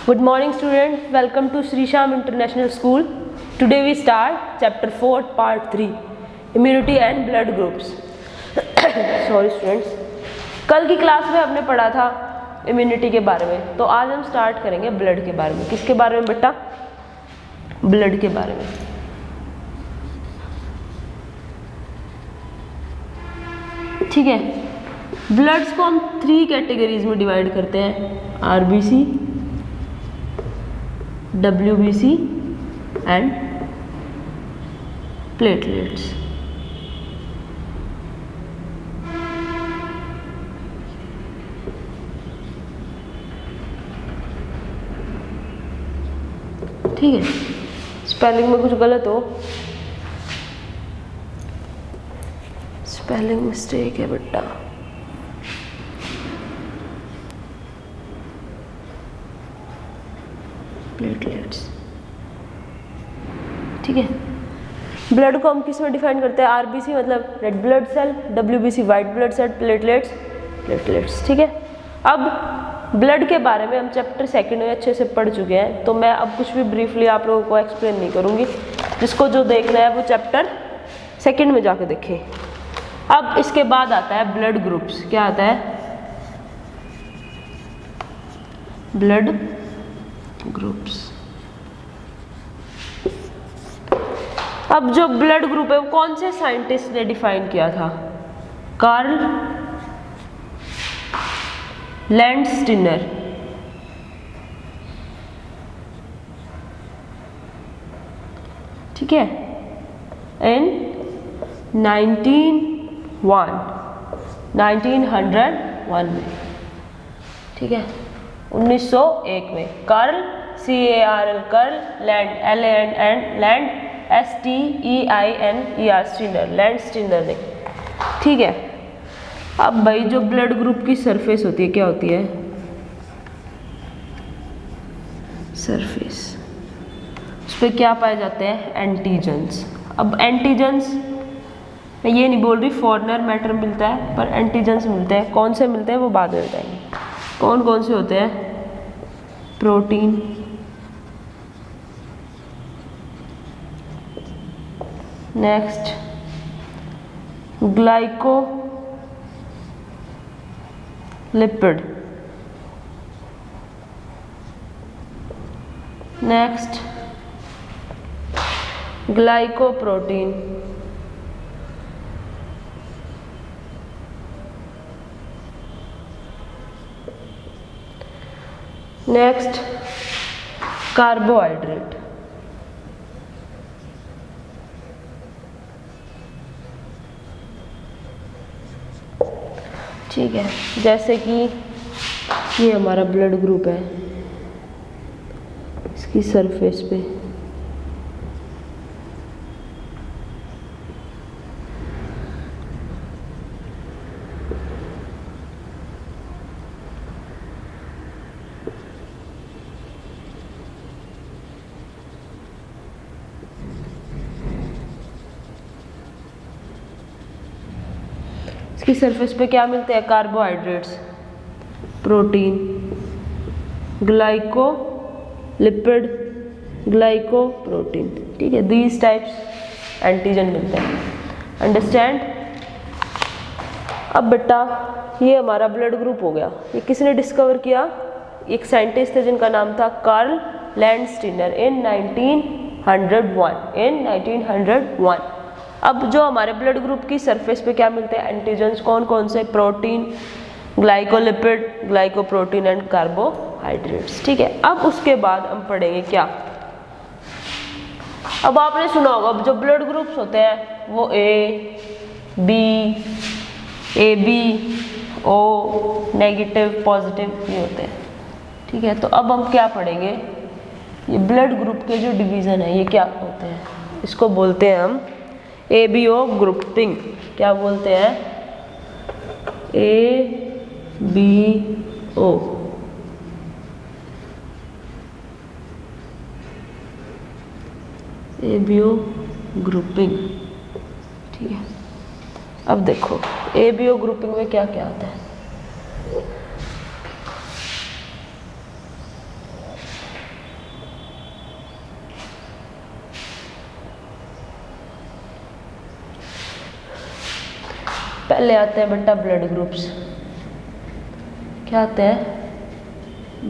Good morning students, welcome to Sri Sham International School. Today we start chapter 4 part 3 immunity and blood groups. Sorry students, कल की class में हमने पढ़ा था immunity के बारे में, तो आज हम स्टार्ट करेंगे ब्लड के बारे में। किसके बारे में बेटा? ब्लड के बारे में। ठीक है, ब्लड्स को हम 3 कैटेगरीज में डिवाइड करते हैं, आरबीसी, डब्ल्यूबीसी एंड प्लेटलेट्स। ठीक है, स्पेलिंग में कुछ गलत हो, स्पेलिंग मिस्टेक है बेटा। प्लेटलेट्स। ठीक है, ब्लड को हम किस में डिफाइन करते हैं? आरबीसी मतलब red blood cell, WBC white blood cell, platelets. ठीक है, अब ब्लड के बारे में हम चैप्टर 2 में अच्छे से पढ़ चुके हैं, तो मैं अब कुछ भी ब्रीफली आप लोगों को एक्सप्लेन नहीं करूंगी। जिसको जो देखना है वो चैप्टर 2 में जाके देखें। अब इसके बाद आता है ब्लड ग्रुप्स। क्या आता है? Blood groups. अब जो ब्लड ग्रुप है वो कौन से साइंटिस्ट ने डिफाइन किया था? Karl Landsteiner. ठीक है, इन 1901 में। ठीक है, 1901 में कार्ल लैंडस्टीनर ने। ठीक है, अब भाई जो ब्लड ग्रुप की सरफेस होती है क्या होती है? सरफेस, उस पर क्या पाए जाते हैं? एंटीजेंस। अब एंटीजेंस, मैं ये नहीं बोल रही फॉरेनर मैटर मिलता है, पर एंटीजेंस मिलते हैं। कौन से मिलते हैं वो बाद में बताएंगे। कौन कौन से होते हैं? Protein, next glycolipid, next glycoprotein, next carbohydrate. ठीक है, जैसे कि ये हमारा ब्लड ग्रुप है, इसकी सरफेस पे इसकी सरफेस पे क्या मिलते हैं? Carbohydrates, protein, glycolipid, glycoprotein. ठीक है, दीज टाइप्स एंटीजन मिलते हैं। अंडरस्टैंड? अब बेटा ये हमारा ब्लड ग्रुप हो गया। ये किसने डिस्कवर किया? एक साइंटिस्ट थे जिनका नाम था कार्ल लैंडस्टीनर इन 1901। अब जो हमारे ब्लड ग्रुप की सरफेस पे क्या मिलते हैं? एंटीजेंस। कौन कौन से? Protein, glycolipid, glycoprotein and carbohydrates. ठीक है, अब उसके बाद हम पढ़ेंगे क्या? अब आपने सुना होगा अब जो ब्लड ग्रुप्स होते हैं वो A B O negative positive ये होते हैं। ठीक है, तो अब हम क्या पढ़ेंगे? ये ब्लड ग्रुप के जो डिवीजन है ये क्या होते हैं? इसको बोलते हैं हम ABO ग्रुपिंग। क्या बोलते हैं? ABO। ABO grouping. ठीक है, अब देखो ABO ग्रुपिंग में क्या क्या आता है। पहले आते हैं बेटा ब्लड ग्रुप्स। क्या आते हैं?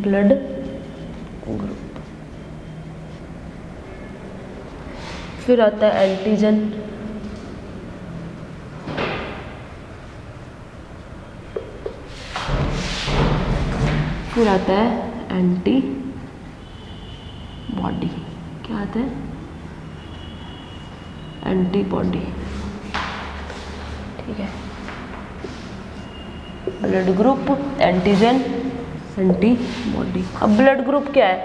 Blood group. फिर आता है एंटीजन, फिर आता है एंटीबॉडी। क्या आता है? एंटीबॉडी। ठीक है, ब्लड ग्रुप, एंटीजन, एंटीबॉडी। अब ब्लड ग्रुप क्या है?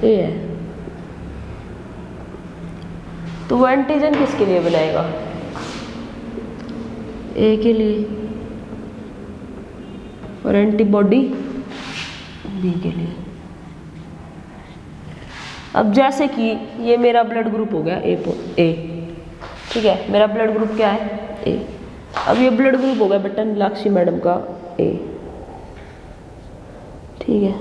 ए है। तो वो एंटीजन किसके लिए बनाएगा? ए के लिए, और एंटीबॉडी बी के लिए। अब जैसे कि ये मेरा ब्लड ग्रुप हो गया ए। ठीक है, मेरा ब्लड ग्रुप क्या है? ए। अब ये ब्लड ग्रुप हो गया बेटा नीलाक्षी मैडम का ए। ठीक है,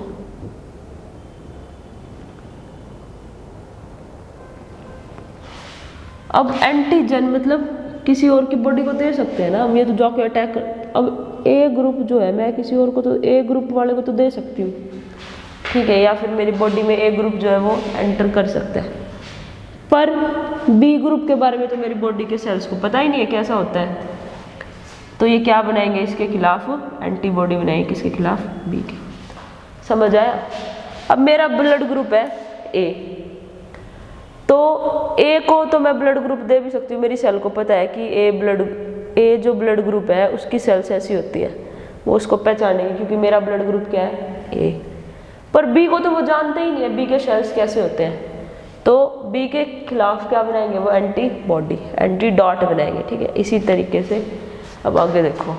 अब एंटीजन मतलब किसी और की बॉडी को दे सकते हैं ना हम, ये तो जाके अटैक कर। अब ए ग्रुप जो है, मैं किसी और को तो ए ग्रुप वाले को तो दे सकती हूँ, ठीक है, या फिर मेरी बॉडी में ए ग्रुप जो है वो एंटर कर सकता है। पर बी ग्रुप के बारे में तो मेरी बॉडी के सेल्स को पता ही नहीं है कैसा होता है, तो ये क्या बनाएंगे? इसके खिलाफ एंटीबॉडी बनाएंगे। किसके खिलाफ? बी के। समझ आया? अब मेरा ब्लड ग्रुप है ए, तो ए को तो मैं ब्लड ग्रुप दे भी सकती हूँ। मेरी सेल को पता है कि ए जो ब्लड ग्रुप है उसकी सेल्स ऐसी होती है, वो उसको पहचानेंगे क्योंकि मेरा ब्लड ग्रुप क्या है? ए। पर बी को तो वो जानते ही नहीं है बी के सेल्स कैसे होते हैं, तो बी के खिलाफ क्या बनाएंगे? वो एंटीबॉडी, एंटीडॉट बनाएंगे। ठीक है, इसी तरीके से अब आगे देखो।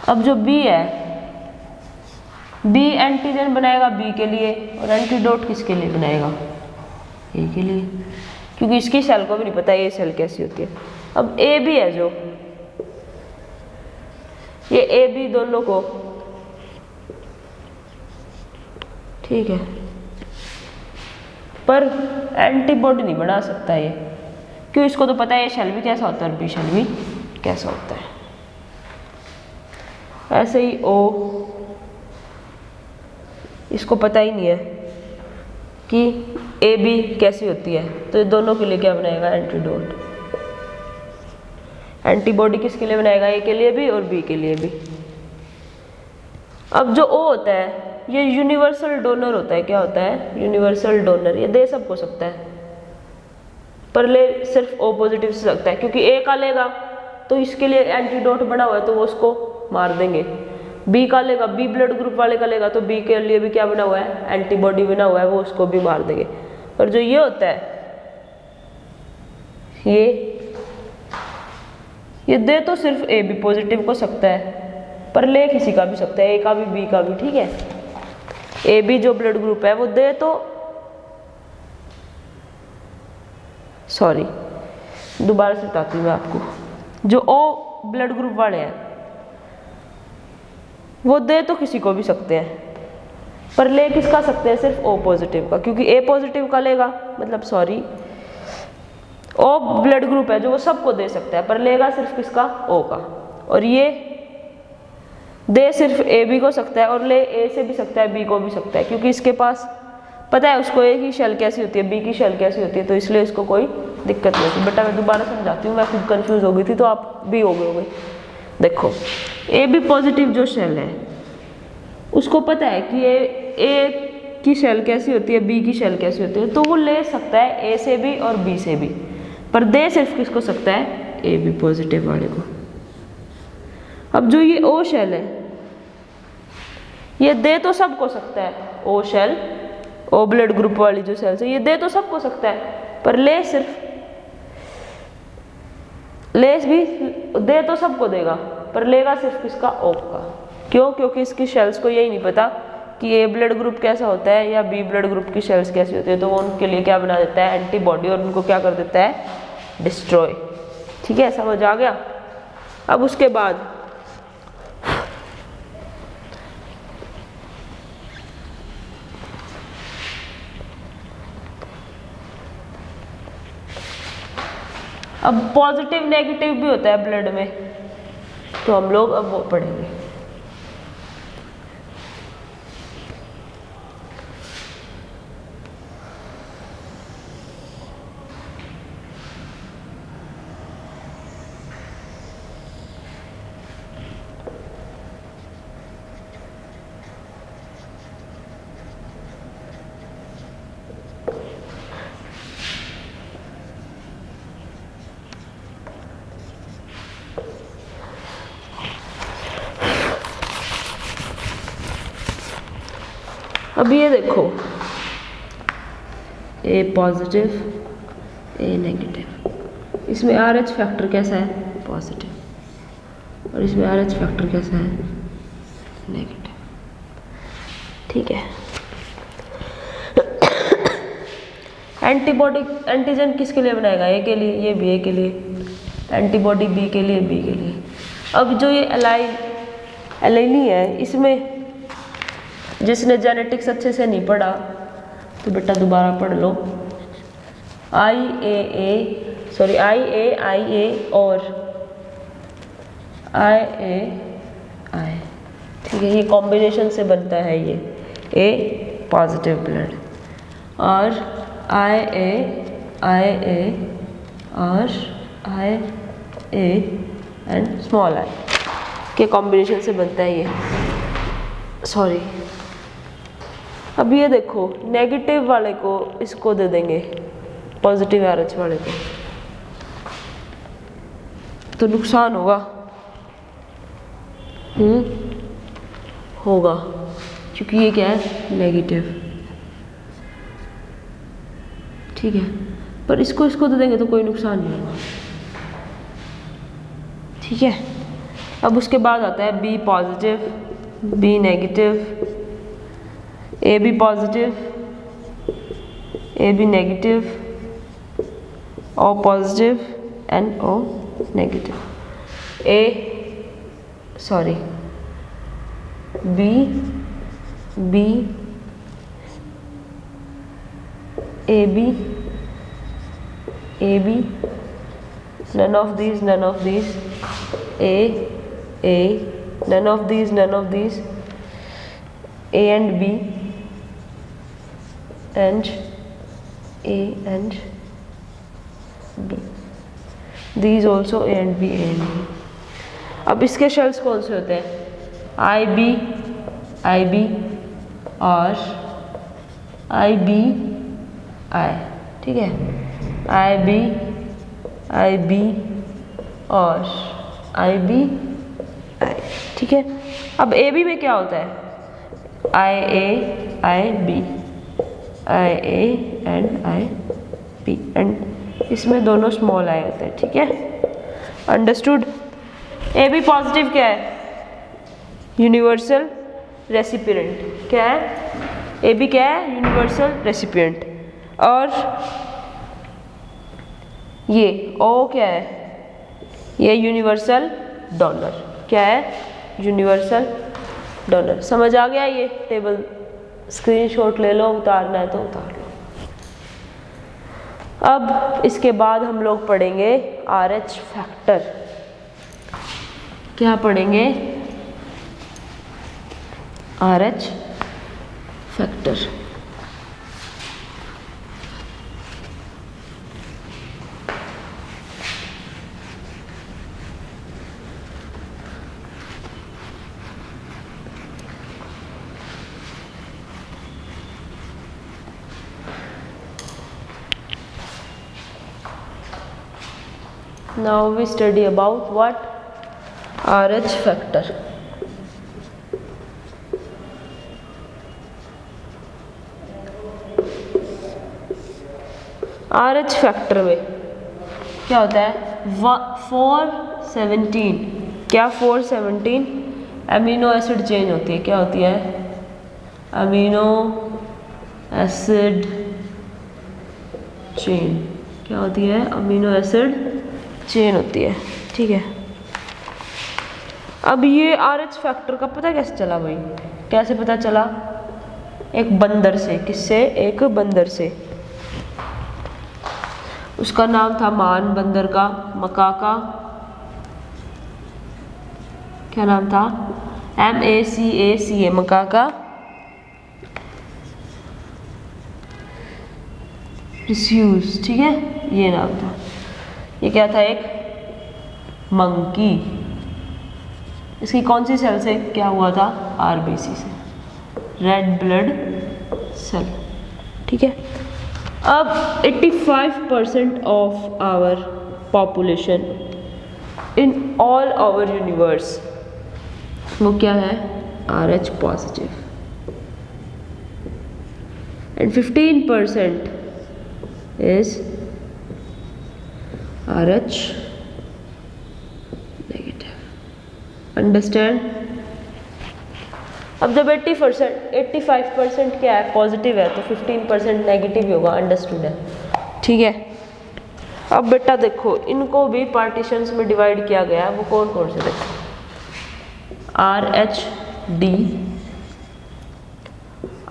अब जो बी है, बी एंटीजन बनाएगा बी के लिए, और एंटीडोट किसके लिए बनाएगा? ए के लिए, क्योंकि इसकी सेल को भी नहीं पता ये सेल कैसी होती है। अब ए बी है जो, ये ए बी दोनों को, ठीक है, पर एंटीबॉडी नहीं बना सकता ये, क्यों? इसको तो पता है ये सेल भी कैसा होता है और बी सेल भी कैसा होता है। ऐसे ही ओ, इसको पता ही नहीं है कि ए बी कैसी होती है, तो ये दोनों के लिए क्या बनाएगा? एंटीडोट। एंटीबॉडी किसके लिए बनाएगा? ए के लिए भी और बी के लिए भी। अब जो ओ होता है ये यूनिवर्सल डोनर होता है। क्या होता है? Universal donor. ये दे सबको सकता है, पर ले सिर्फ ओ पॉजिटिव से सकता है, क्योंकि ए का लेगा तो इसके लिए एंटीडोट बना हुआ है तो वो उसको मार देंगे। बी का लेगा, बी ब्लड ग्रुप वाले का लेगा तो बी के लिए भी क्या बना हुआ है? एंटीबॉडी बना हुआ है, वो उसको भी मार देंगे। और जो ये होता है ये दे तो सिर्फ ए बी पॉजिटिव को सकता है, पर ले किसी का भी सकता है, ए का भी बी का भी। ठीक है, ए बी जो ब्लड ग्रुप है वो दे तो, सॉरी दोबारा से बताती हूँ मैं आपको, जो ओ ब्लड ग्रुप वाले हैं वो दे तो किसी को भी सकते हैं, पर ले किसका सकते हैं? सिर्फ ओ पॉजिटिव का, क्योंकि ए पॉजिटिव का लेगा, मतलब सॉरी ओ ब्लड ग्रुप है जो वो सबको दे सकता है, पर लेगा सिर्फ किसका? ओ का। और ये दे सिर्फ ए बी को सकता है, और ले ए से भी सकता है बी को भी सकता है, क्योंकि इसके पास पता है उसको ए की शेल कैसी होती है, बी की शेल कैसी होती है, तो इसलिए इसको कोई दिक्कत नहीं होती। बेटा मैं दोबारा समझाती हूँ, मैं खुद कंफ्यूज हो गई थी तो आप भी हो गए होंगे। देखो ए बी पॉजिटिव जो शेल है उसको पता है कि ए की शेल कैसी होती है, बी की शेल कैसी होती है, तो वो ले सकता है ए से भी और बी से भी, पर दे सिर्फ किसको सकता है? ए बी पॉजिटिव वाले को। अब जो ये ओ शेल है ये दे तो सबको सकता है, ओ शेल, ओ ब्लड ग्रुप वाली जो सेल्स है ये दे तो सबको सकता है, पर ले भी दे तो सबको देगा, पर लेगा सिर्फ किसका? ओ का। क्यों? क्योंकि इसकी शेल्स को यही नहीं पता कि ए ब्लड ग्रुप कैसा होता है या बी ब्लड ग्रुप की शेल्स कैसी होती है, तो वो उनके लिए क्या बना देता है? एंटीबॉडी, और उनको क्या कर देता है? डिस्ट्रॉय। ठीक है, समझ आ गया? अब उसके बाद अब पॉजिटिव नेगेटिव भी होता है ब्लड में, तो हम लोग अब वो पढ़ेंगे। अब ये देखो, ए पॉजिटिव ए नेगेटिव, इसमें RH फैक्टर कैसा है? पॉजिटिव। और इसमें RH फैक्टर कैसा है? नेगेटिव। ठीक है। एंटीबॉडी एंटीजन किसके लिए बनाएगा? ए के लिए, ये भी ए के लिए, एंटीबॉडी बी के लिए, बी के लिए। अब जो ये एलाइनी है, इसमें जिसने जेनेटिक्स अच्छे से नहीं पढ़ा तो बेटा दोबारा पढ़ लो। आई ए और आई, ठीक है, ये कॉम्बिनेशन से बनता है ये ए पॉजिटिव ब्लड, और आई ए और आई ए एंड स्मॉल आई के कॉम्बिनेशन से बनता है ये। सॉरी, अब ये देखो, नेगेटिव वाले को इसको दे देंगे, पॉजिटिव RH वाले को, तो नुकसान होगा। होगा, क्योंकि ये क्या है? नेगेटिव। ठीक है, पर इसको दे देंगे तो कोई नुकसान नहीं होगा। ठीक है। अब उसके बाद आता है B positive, B negative, A B positive, A B negative, O positive and O negative, B A B none of these, A none of these, A and B and A and B, these also A and B, A and B। अब इसके shells कौन से होते हैं? I B और I B I, ठीक है, I B और I B I, ठीक है। अब A B में क्या होता है? I B and I B, and इसमें दोनों स्मॉल आई होते हैं। ठीक है, अंडरस्टूड। ए बी पॉजिटिव क्या है? Universal recipient. क्या है? ए बी क्या है? Universal recipient. और ये ओ क्या है? ये यूनिवर्सल डोनर। क्या है? Universal donor. समझ आ गया? ये टेबल स्क्रीनशॉट ले लो, उतारना है तो उतार लो। अब इसके बाद हम लोग पढ़ेंगे RH फैक्टर। क्या पढ़ेंगे? RH factor. Now we study about what? RH factor. RH factor में क्या होता है? 417। क्या? 417 अमीनो एसिड चेंज होती है। क्या होती है? Amino acid chain. क्या होती है? अमीनो एसिड चेन होती है। ठीक है। अब ये RH फैक्टर का पता कैसे चला भाई? कैसे पता चला? एक बंदर से। किससे? एक बंदर से। उसका नाम था मान बंदर का, मकाका, क्या नाम था, MACACA, मकाका प्रिस्यूस, ठीक है, ये नाम था। ये क्या था, एक मंकी। इसकी कौन सी सेल से क्या हुआ था, RBC से, रेड ब्लड सेल, ठीक है। अब 85% of our population in all our universe, वो क्या है, RH positive, and 15% is RH negative. Understand? अब जब 85% क्या है, पॉजिटिव है, तो 15% नेगेटिव ही होगा। अंडरस्टूड है, ठीक है। अब बेटा देखो, इनको भी पार्टीशंस में डिवाइड किया गया है। वो कौन कौन से, देखो, RHD,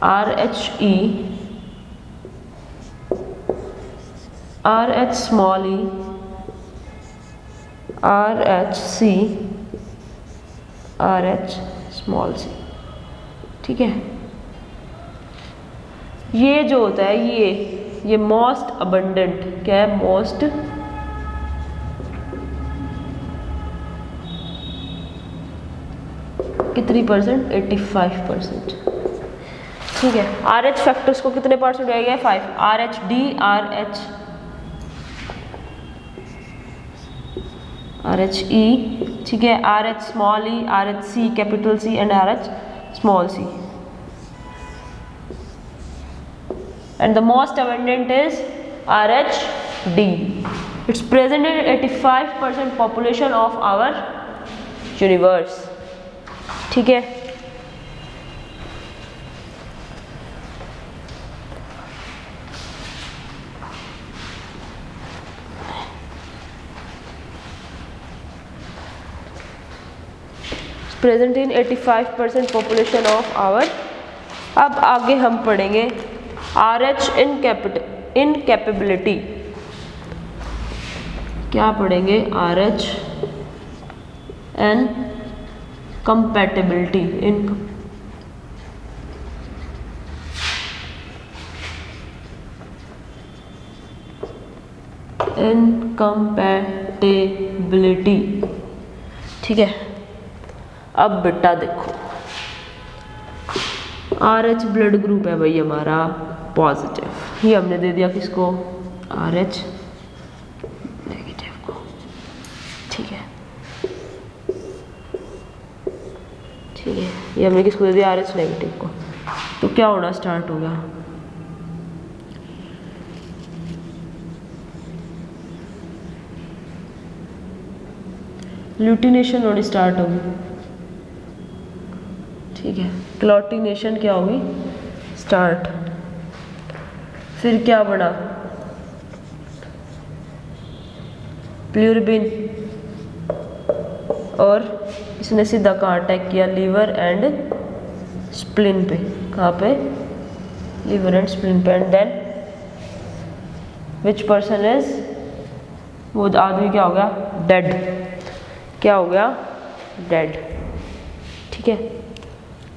RHE, RH small e, RHC, RH small c, ठीक है। ये जो होता है, ये मोस्ट अबंडेंट, क्या है, मोस्ट कितनी परसेंट, 85%, ठीक है। RH फैक्टर्स को कितने पार्ट्स में दिया गया है, 5, RHD, RHE, ठीक है, RH small e, RHC capital C and RH small c, and the most abundant is RHD. It's present in 85% population of our universe, ठीक है। प्रेजेंट इन 85% पॉपुलेशन ऑफ आवर। अब आगे हम पढ़ेंगे RH इनकैपेबिलिटी। क्या पढ़ेंगे, RH इनकम्पैटिबिलिटी, इनकम्पैटिबिलिटी, ठीक है। अब बेटा देखो, RH ब्लड ग्रुप है भाई हमारा पॉजिटिव, ये हमने दे दिया किसको, RH नेगेटिव को, ठीक है, ठीक है। ये हमने किसको दे दिया, RH नेगेटिव को। तो क्या होना स्टार्ट हो गया, ल्यूटिनेशन होनी स्टार्ट होगी, ठीक है। क्लॉटिनेशन क्या होगी, स्टार्ट। फिर क्या बना, प्लूरबिन, और इसने सीधा कहाँ अटैक किया, लीवर एंड स्प्लिन पे। कहाँ पे, लीवर एंड स्प्लिन पे। And then which person is, वो आदमी क्या हो गया, डेड। क्या हो गया, डेड, ठीक है।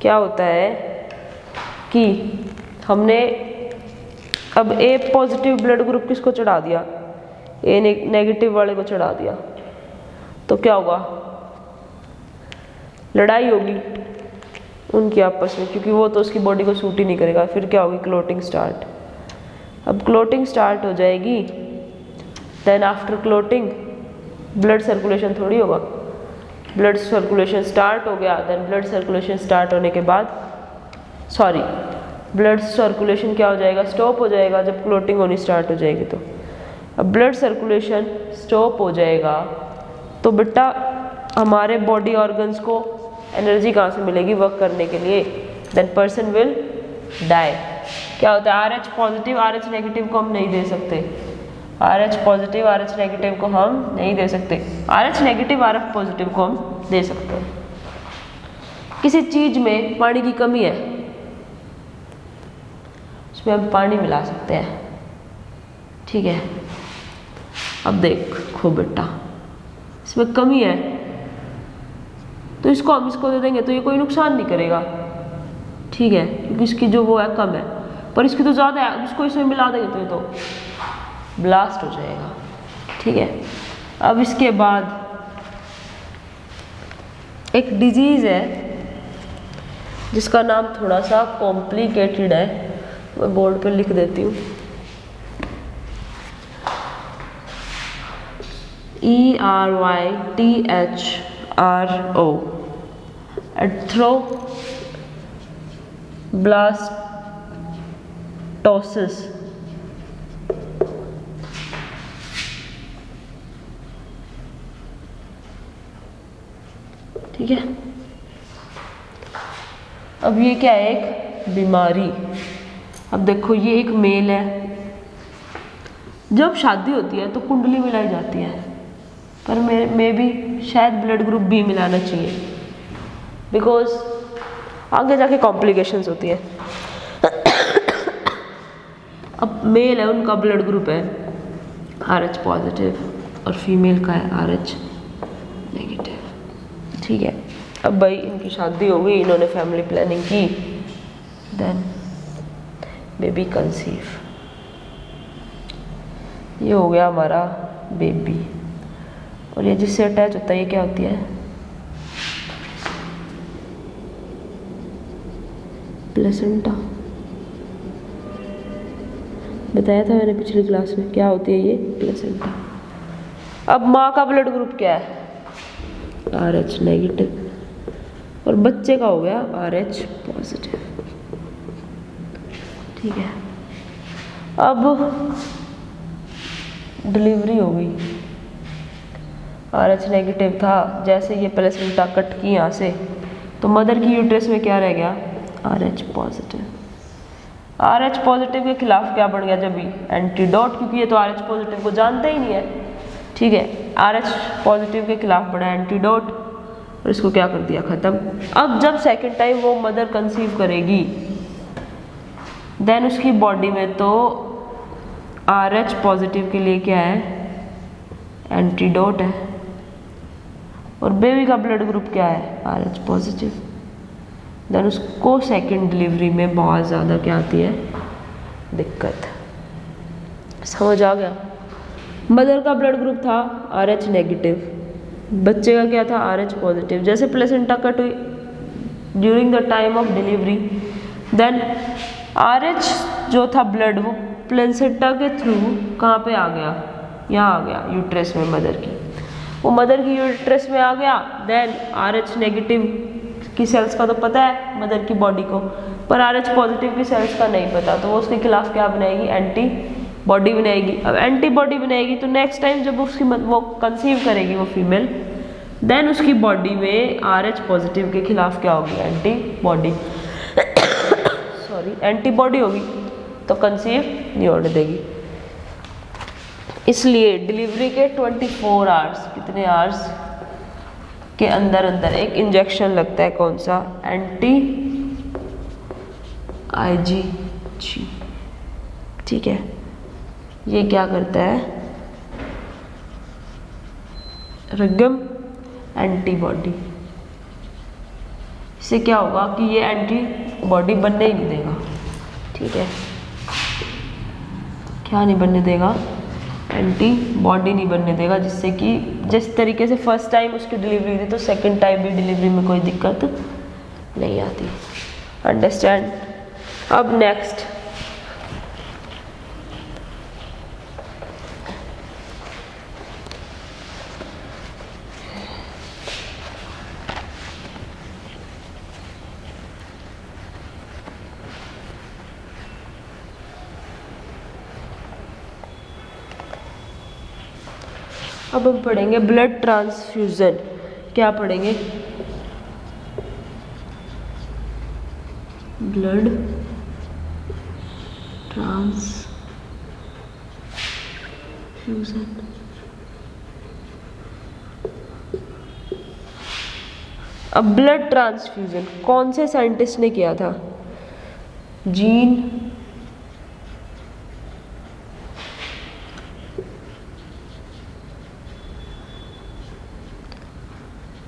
क्या होता है कि हमने अब A पॉजिटिव ब्लड ग्रुप किसको चढ़ा दिया, A नेगेटिव वाले को चढ़ा दिया, तो क्या होगा, लड़ाई होगी उनकी आपस में, क्योंकि वो तो उसकी बॉडी को सूट ही नहीं करेगा। फिर क्या होगी, क्लोटिंग स्टार्ट। अब क्लोटिंग स्टार्ट हो जाएगी, then after clotting blood circulation थोड़ी होगा, ब्लड सर्कुलेशन स्टार्ट हो गया। देन ब्लड सर्कुलेशन स्टार्ट होने के बाद, सॉरी, ब्लड सर्कुलेशन क्या हो जाएगा, स्टॉप हो जाएगा जब क्लोटिंग होनी स्टार्ट हो जाएगी। तो अब ब्लड सर्कुलेशन स्टॉप हो जाएगा तो बेटा हमारे बॉडी ऑर्गन्स को एनर्जी कहाँ से मिलेगी वर्क करने के लिए, देन पर्सन विल डाई। क्या होता है, RH पॉजिटिव RH नेगेटिव को हम नहीं दे सकते, RH पॉजिटिव RH नेगेटिव को हम नहीं दे सकते, RH नेगेटिव RH पॉजिटिव को हम दे सकते हैं। किसी चीज में पानी की कमी है, उसमें हम पानी मिला सकते हैं, ठीक है। अब देखो बेटा, इसमें कमी है तो इसको हम इसको दे देंगे तो ये कोई नुकसान नहीं करेगा, ठीक है, क्योंकि इसकी जो वो है कम है, पर इसकी तो ज़्यादा है, इसको इसमें मिला देंगे तो ये तो ब्लास्ट हो जाएगा, ठीक है। अब इसके बाद एक डिजीज़ है जिसका नाम थोड़ा सा कॉम्प्लिकेटेड है, मैं बोर्ड पे लिख देती हूँ। ERYTHRO एर्थ्रोब्लास्टोसिस। ठीक है, अब ये क्या है, एक बीमारी। अब देखो ये एक मेल है, जब शादी होती है तो कुंडली मिलाई जाती है, पर मैं भी शायद ब्लड ग्रुप बी मिलाना चाहिए, बिकॉज आगे जाके कॉम्प्लिकेशंस होती है। अब मेल है, उनका ब्लड ग्रुप है RH पॉजिटिव और फीमेल का है RH नेगेटिव, ठीक है। अब भाई इनकी शादी हो गई, इन्होंने फैमिली प्लानिंग की, देन बेबी कंसीव, ये हो गया हमारा बेबी। और ये जिससे अटैच होता है ये क्या होती है, प्लेसेंटा। बताया था मैंने पिछली क्लास में, क्या होती है ये, प्लेसेंटा। अब माँ का ब्लड ग्रुप क्या है, RH नेगेटिव, और बच्चे का हो गया RH पॉजिटिव, ठीक है। अब डिलीवरी हो गई, RH नेगेटिव था, जैसे ये प्लेसेंटा कट की यहाँ से तो मदर की यूट्रस में क्या रह गया, RH पॉजिटिव। RH पॉजिटिव के खिलाफ क्या बढ़ गया, जब भी एंटीडोट, क्योंकि ये तो RH पॉजिटिव को जानते ही नहीं है, ठीक है। RH पॉजिटिव के खिलाफ बढ़ा एंटीडोट और इसको क्या कर दिया, खत्म। अब जब सेकेंड टाइम वो मदर कंसीव करेगी, देन उसकी बॉडी में तो RH पॉजिटिव के लिए क्या है, एंटीडोट है, और बेबी का ब्लड ग्रुप क्या है, RH पॉजिटिव। देन उसको सेकेंड डिलीवरी में बहुत ज़्यादा क्या आती है, दिक्कत। समझ आ गया। मदर का ब्लड ग्रुप था RH नेगेटिव, बच्चे का क्या था, RH पॉजिटिव। जैसे प्लेसेंटा कट हुई during the time of delivery, then RH जो था ब्लड, वो प्लेसेंटा के थ्रू कहाँ पे आ गया, यहाँ आ गया यूट्रस में मदर की, वो मदर की यूट्रस में आ गया। देन RH नेगेटिव की सेल्स का तो पता है मदर की बॉडी को, पर RH पॉजिटिव की सेल्स का नहीं पता, तो वो उसके खिलाफ क्या बनाएगी, एंटीबॉडी बनाएगी। अब एंटीबॉडी बनाएगी तो नेक्स्ट टाइम जब उसकी वो कंसीव करेगी वो फीमेल, देन उसकी बॉडी में RH पॉजिटिव के खिलाफ क्या होगी, एंटीबॉडी सॉरी एंटीबॉडी होगी, तो कंसीव नहीं होने देगी। इसलिए डिलीवरी के 24 आवर्स, कितने आवर्स के अंदर अंदर एक इंजेक्शन लगता है, कौन सा, anti-IgG, ठीक है। ये क्या करता है, रगम एंटीबॉडी। इससे क्या होगा कि ये एंटीबॉडी बनने ही नहीं देगा, ठीक है। क्या नहीं बनने देगा, एंटीबॉडी नहीं बनने देगा, जिससे कि जिस तरीके से फर्स्ट टाइम उसकी डिलीवरी थी तो सेकंड टाइम भी डिलीवरी में कोई दिक्कत नहीं आती। अंडरस्टैंड। अब नेक्स्ट, अब हम पढ़ेंगे ब्लड ट्रांसफ्यूजन। क्या पढ़ेंगे, ब्लड ट्रांसफ्यूजन। अब ब्लड ट्रांसफ्यूजन कौन से साइंटिस्ट ने किया था, जीन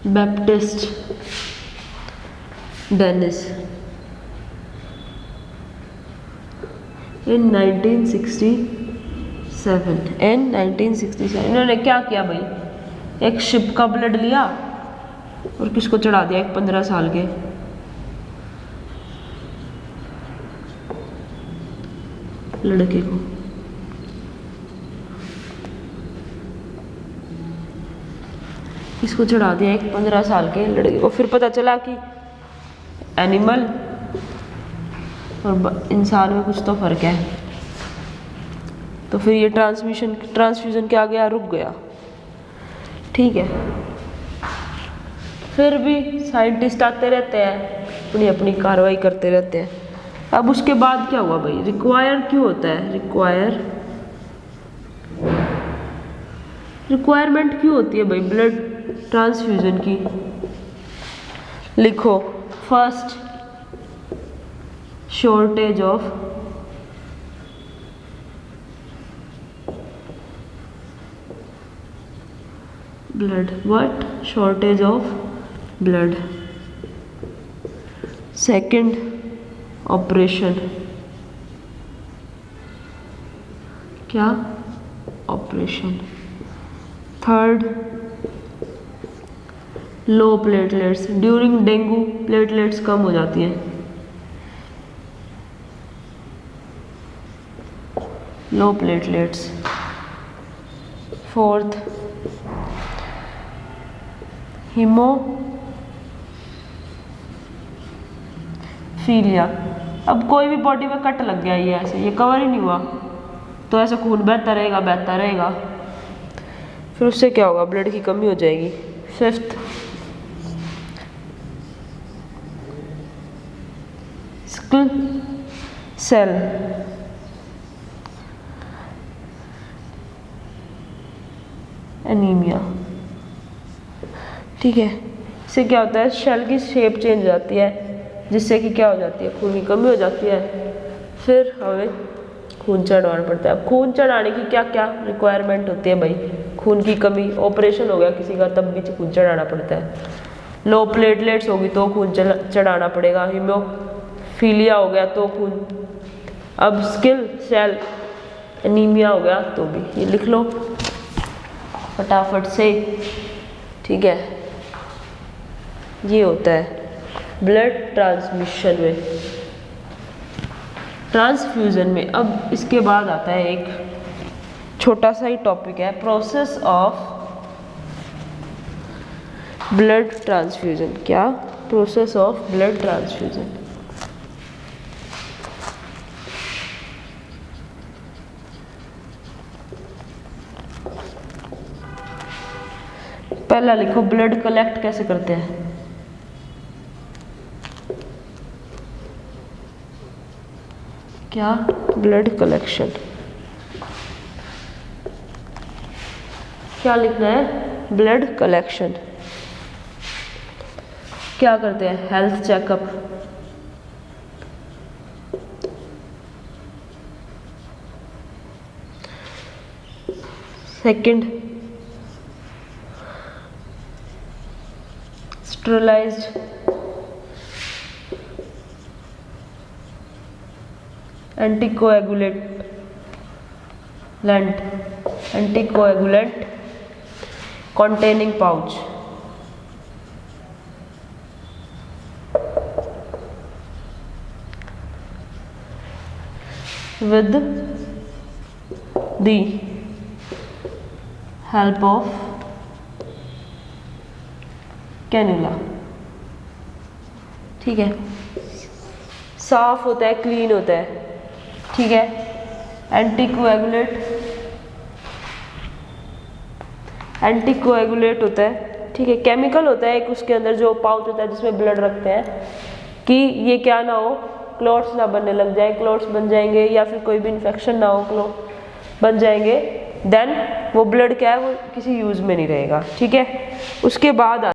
बैप्टिस्ट डेनिस इन 1967 इन्होंने क्या किया भाई, एक शिप का ब्लड लिया और किसको चढ़ा दिया, एक 15 साल के लड़के को। इसको चढ़ा दिया एक 15 साल के लड़के को। फिर पता चला कि एनिमल और इंसान में कुछ तो फर्क है, तो फिर ये ट्रांसफ्यूजन क्या गया, रुक गया। ठीक है, फिर भी साइंटिस्ट आते रहते हैं, अपनी अपनी कार्रवाई करते रहते हैं। अब उसके बाद क्या हुआ भाई, रिक्वायर क्यों होता है, रिक्वायरमेंट क्यों होती है भाई ब्लड ट्रांसफ्यूजन की। लिखो, first shortage of blood, what, shortage of blood. Second, operation, क्या, ऑपरेशन। थर्ड, लो प्लेटलेट्स, ड्यूरिंग डेंगू प्लेटलेट्स कम हो जाती हैं, लो प्लेटलेट्स। Fourth, haemophilia. अब कोई भी बॉडी में कट लग गया, ये ऐसे, ये कवर ही नहीं हुआ, तो ऐसा खून बहता रहेगा, फिर उससे क्या होगा, ब्लड की कमी हो जाएगी। Fifth, sickle cell anaemia. ठीक है, इससे क्या होता है, सेल की शेप चेंज हो जाती है, जिससे कि क्या हो जाती है, खून की कमी हो जाती है, फिर हमें खून चढ़ाना पड़ता है। अब खून चढ़ाने की क्या क्या रिक्वायरमेंट होती है भाई, खून की कमी, ऑपरेशन हो गया किसी का तब भी खून चढ़ाना पड़ता है। लो प्लेटलेट्स होगी तो खून चढ़ाना पड़ेगा। हीमोफीलिया हो गया तो खून। अब सिकल सेल एनीमिया हो गया तो भी। ये लिख लो फटाफट से। ठीक है, ये होता है ब्लड ट्रांसमिशन में, ट्रांसफ्यूजन में। अब इसके बाद आता है एक छोटा सा ही टॉपिक है, प्रोसेस ऑफ ब्लड ट्रांसफ्यूजन। क्या, प्रोसेस ऑफ ब्लड ट्रांसफ्यूजन। पहला लिखो, ब्लड कलेक्ट कैसे करते हैं। क्या, ब्लड कलेक्शन। क्या लिखना है, ब्लड कलेक्शन। क्या करते हैं, health checkup. Second, sterilised anticoagulant containing pouch। with the help of cannula. ठीक है, साफ होता है, क्लीन होता है। ठीक है, एंटीकोएगुलेट होता है। ठीक है, केमिकल होता है एक उसके अंदर जो पाउच होता है जिसमें ब्लड रखते हैं, कि ये क्या ना हो, क्लॉट्स ना बनने लग जाए, क्लॉट्स बन जाएंगे या फिर कोई भी इन्फेक्शन ना हो, क्लॉट बन जाएंगे, देन वो ब्लड क्या है, वो किसी यूज में नहीं रहेगा। ठीक है, उसके बाद